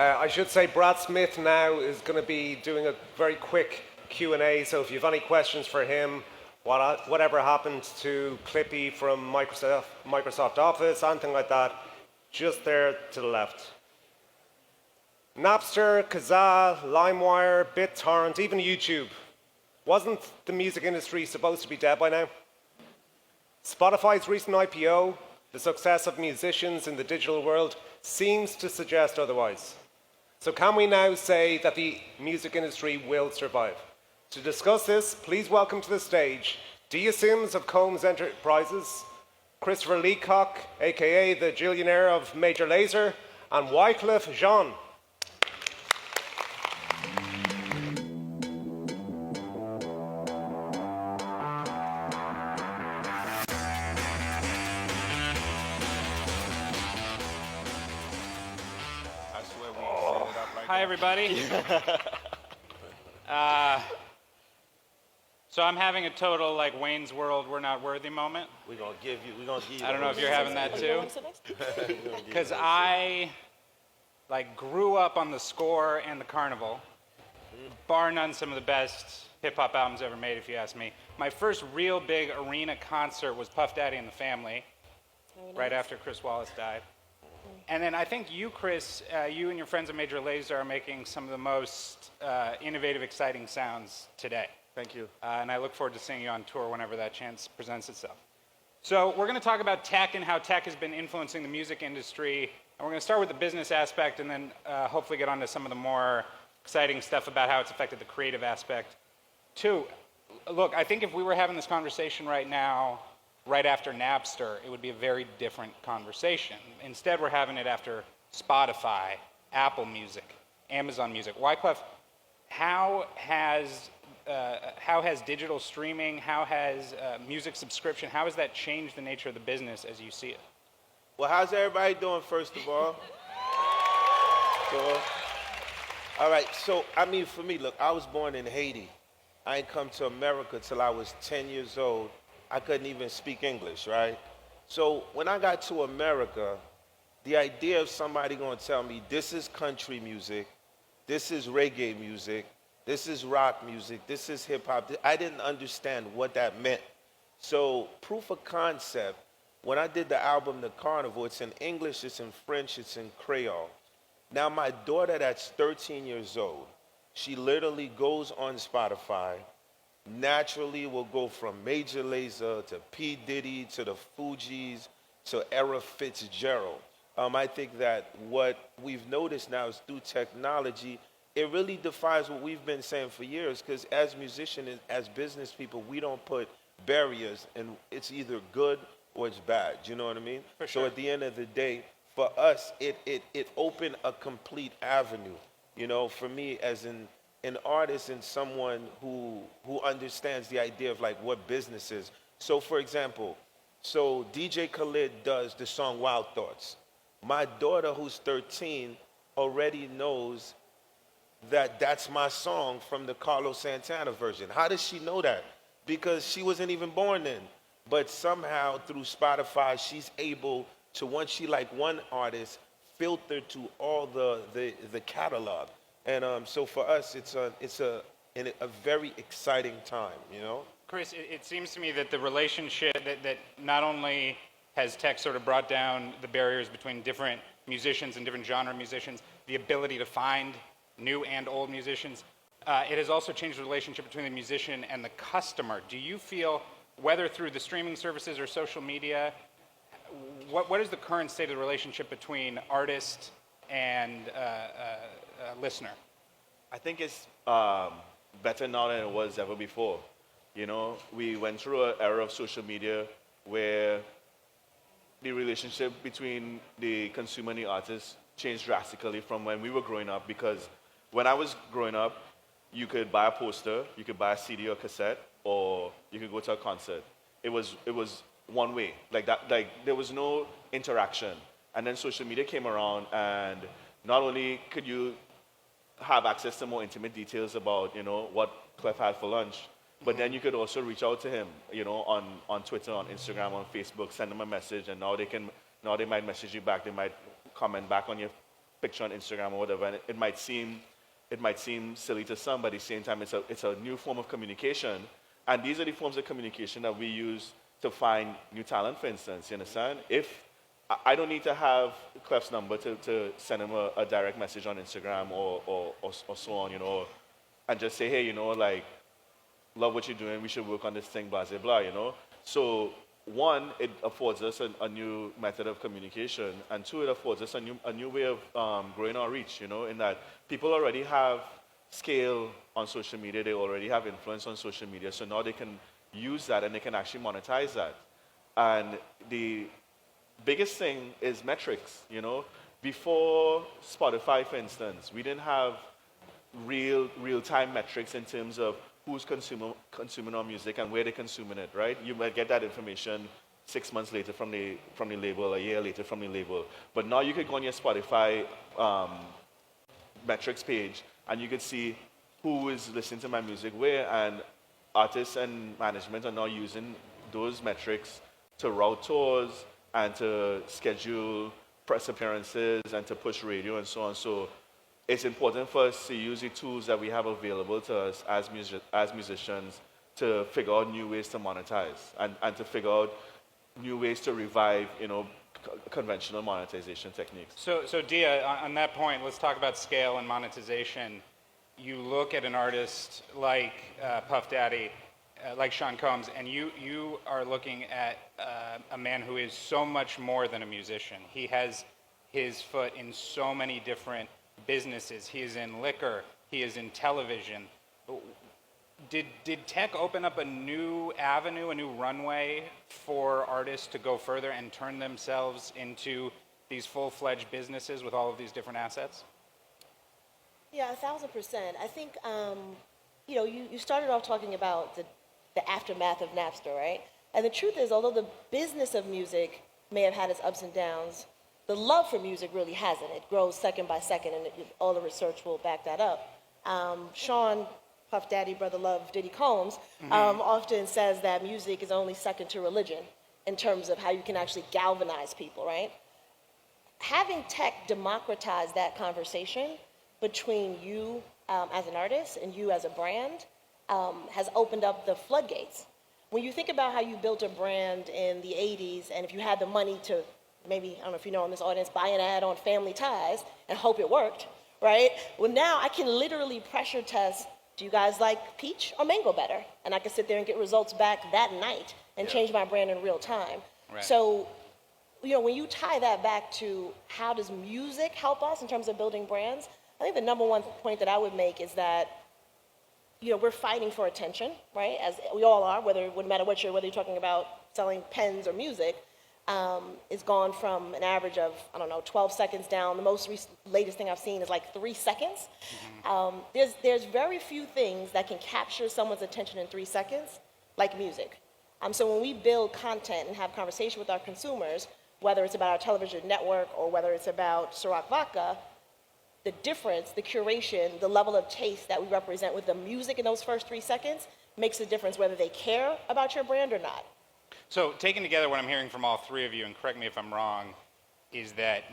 I should say Brad Smith now is going to be doing a very quick Q&A, so if you have any questions for him, whatever happened to Clippy from Microsoft Office, anything like that, just there to the left. Napster, Kazaa, LimeWire, BitTorrent, even YouTube. Wasn't the music industry supposed to be dead by now? Spotify's recent IPO, the success of musicians in the digital world, seems to suggest otherwise. So can we now say that the music industry will survive? To discuss this, please welcome to the stage Dia Sims of Combs Enterprises, Christopher Leacock, aka the Gillionaire of Major Lazer, and Wyclef Jean. Hi, everybody. So I'm having a total like Wayne's World, we're not worthy moment. We're gonna give you. I don't know if you're having that too. Because I like grew up on the Score and the Carnival, bar none some of the best hip hop albums ever made, if you ask me. My first real big arena concert was Puff Daddy and the Family, right after Chris Wallace died. And then I think you, Chris, you and your friends at Major Lazer are making some of the most innovative, exciting sounds today. Thank you. And I look forward to seeing you on tour whenever that chance presents itself. So we're going to talk about tech and how tech has been influencing the music industry. And we're going to start with the business aspect and then hopefully get on to some of the more exciting stuff about how it's affected the creative aspect. Two, look, I think if we were having this conversation right now, right after Napster, it would be a very different conversation. Instead, we're having it after Spotify, Apple Music, Amazon Music. Wyclef, how has digital streaming, how has music subscription, how has that changed the nature of the business as you see it? Well, how's everybody doing, first of all? Cool. All right, so, I mean, for me, look, I was born in Haiti. I ain't come to America till I was 10 years old. I couldn't even speak English, right? So when I got to America, the idea of somebody going to tell me, this is country music, this is reggae music, this is rock music, this is hip hop, I didn't understand what that meant. So proof of concept, when I did the album The Carnival, it's in English, it's in French, it's in Creole. Now my daughter that's 13 years old, she literally goes on Spotify, naturally will go from Major Lazer to P. Diddy to the Fugees to Ella Fitzgerald. I think that what we've noticed now is through technology, it really defines what we've been saying for years, because as musicians, as business people, we don't put barriers, and it's either good or it's bad. Do you know what I mean? For sure. So at the end of the day, for us, it opened a complete avenue. You know, for me as an artist and someone who understands the idea of like what business is. So for example, so DJ Khaled does the song Wild Thoughts. My daughter who's 13 already knows that that's my song from the Carlos Santana version. How does she know that? Because she wasn't even born then. But somehow through Spotify, she's able to, once she like one artist, filter to all the catalog. And so for us, it's a very exciting time, you know? Chris, it seems to me that the relationship that not only has tech sort of brought down the barriers between different musicians and different genre musicians, the ability to find new and old musicians, it has also changed the relationship between the musician and the customer. Do you feel, whether through the streaming services or social media, what is the current state of the relationship between artist and listener? I think it's better now than it was ever before. You know, we went through an era of social media where the relationship between the consumer and the artist changed drastically from when we were growing up, because when I was growing up, you could buy a poster, you could buy a CD or cassette, or you could go to a concert. It was one way, like that, like there was no interaction. And then social media came around, and not only could you have access to more intimate details about, you know, what Clef had for lunch, but then you could also reach out to him, you know, on Twitter, on Instagram, on Facebook, send him a message, and now they might message you back, they might comment back on your picture on Instagram or whatever, and it might seem silly to some, but at the same time, it's a new form of communication. And these are the forms of communication that we use to find new talent, for instance. You understand? If I don't need to have Clef's number to send him a direct message on Instagram or so on, and just say, hey, like, love what you're doing, we should work on this thing, blah, blah, blah, So, one, it affords us a new method of communication, and two, it affords us a new way of growing our reach, in that people already have scale on social media, they already have influence on social media, so now they can use that and they can actually monetize that. And the biggest thing is metrics, Before Spotify, for instance, we didn't have real-time metrics in terms of who's consuming our music and where they're consuming it, right? You might get that information 6 months later from the label, a year later from the label. But now you could go on your Spotify metrics page and you could see who is listening to my music where, and artists and management are now using those metrics to route tours and to schedule press appearances and to push radio and so on. So it's important for us to use the tools that we have available to us as musicians to figure out new ways to monetize and to figure out new ways to revive, conventional monetization techniques. So Dia, on that point, let's talk about scale and monetization. You look at an artist like Puff Daddy, like Sean Combs, and you are looking at a man who is so much more than a musician. He has his foot in so many different businesses. He is in liquor. He is in television. Did tech open up a new avenue, a new runway for artists to go further and turn themselves into these full-fledged businesses with all of these different assets? Yeah, 1,000%. I think, you started off talking about the aftermath of Napster, right? And the truth is, although the business of music may have had its ups and downs, the love for music really hasn't. It grows second by second, and all the research will back that up. Sean, Puff Daddy, Brother Love, Diddy Combs, often says that music is only second to religion in terms of how you can actually galvanize people, right? Having tech democratize that conversation between you as an artist and you as a brand has opened up the floodgates. When you think about how you built a brand in the 80s, and if you had the money to maybe, I don't know if you know in this audience, buy an ad on Family Ties and hope it worked, right? Well, now I can literally pressure test, do you guys like peach or mango better? And I can sit there and get results back that night and change my brand in real time. Right. So, when you tie that back to how does music help us in terms of building brands, I think the number one point that I would make is that, we're fighting for attention, right? As we all are, whether it wouldn't matter whether you're talking about selling pens or music, it's gone from an average of, 12 seconds down. The latest thing I've seen is like 3 seconds. There's very few things that can capture someone's attention in 3 seconds, like music. So when we build content and have conversation with our consumers, whether it's about our television network or whether it's about Ciroc Vodka, the difference, the curation, the level of taste that we represent with the music in those first 3 seconds makes a difference whether they care about your brand or not. So taken together, what I'm hearing from all three of you, and correct me if I'm wrong, is that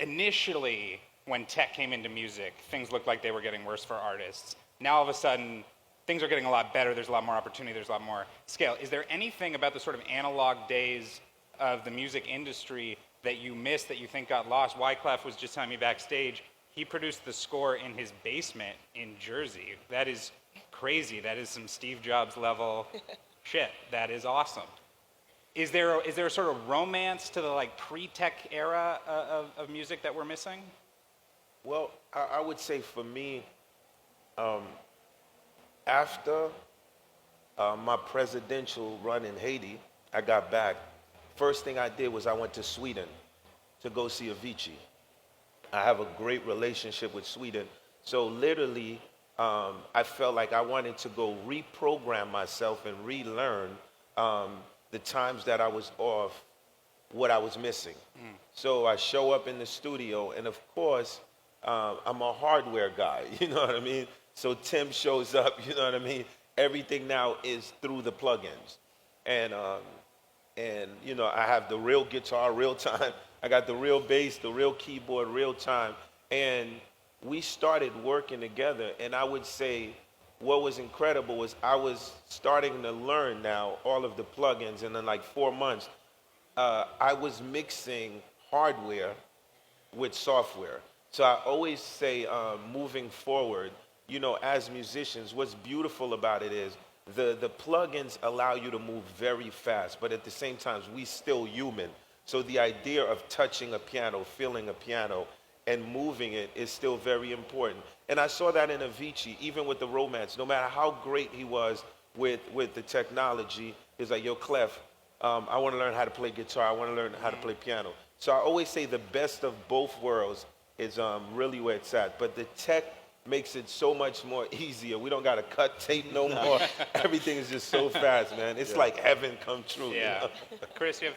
initially when tech came into music, things looked like they were getting worse for artists. Now all of a sudden, things are getting a lot better, there's a lot more opportunity, there's a lot more scale. Is there anything about the sort of analog days of the music industry that you missed, that you think got lost? Wyclef was just telling me backstage, he produced the score in his basement in Jersey. That is crazy. That is some Steve Jobs level shit. That is awesome. Is there a sort of romance to the pre-tech era of music that we're missing? Well, I would say for me, after my presidential run in Haiti, I got back. First thing I did was I went to Sweden to go see Avicii. I have a great relationship with Sweden. So literally, I felt like I wanted to go reprogram myself and relearn the times that I was off, what I was missing. So I show up in the studio, and of course, I'm a hardware guy, you know what I mean? So Tim shows up, you know what I mean? Everything now is through the plugins. And I have the real guitar, real time. I got the real bass, the real keyboard, real time. And we started working together. And I would say what was incredible was I was starting to learn now all of the plugins. And in like 4 months, I was mixing hardware with software. So I always say, moving forward, you know, as musicians, what's beautiful about it is the plugins allow you to move very fast, but at the same time, we still human. So the idea of touching a piano, feeling a piano, and moving it is still very important. And I saw that in Avicii, even with the Romance. No matter how great he was with the technology, he's like, yo, Clef, I want to learn how to play guitar. I want to learn how to play piano. So I always say the best of both worlds is really where it's at. But the tech makes it so much more easier. We don't got to cut tape no more. Everything is just so fast, man. It's like heaven come true. Yeah. You know? Chris, you have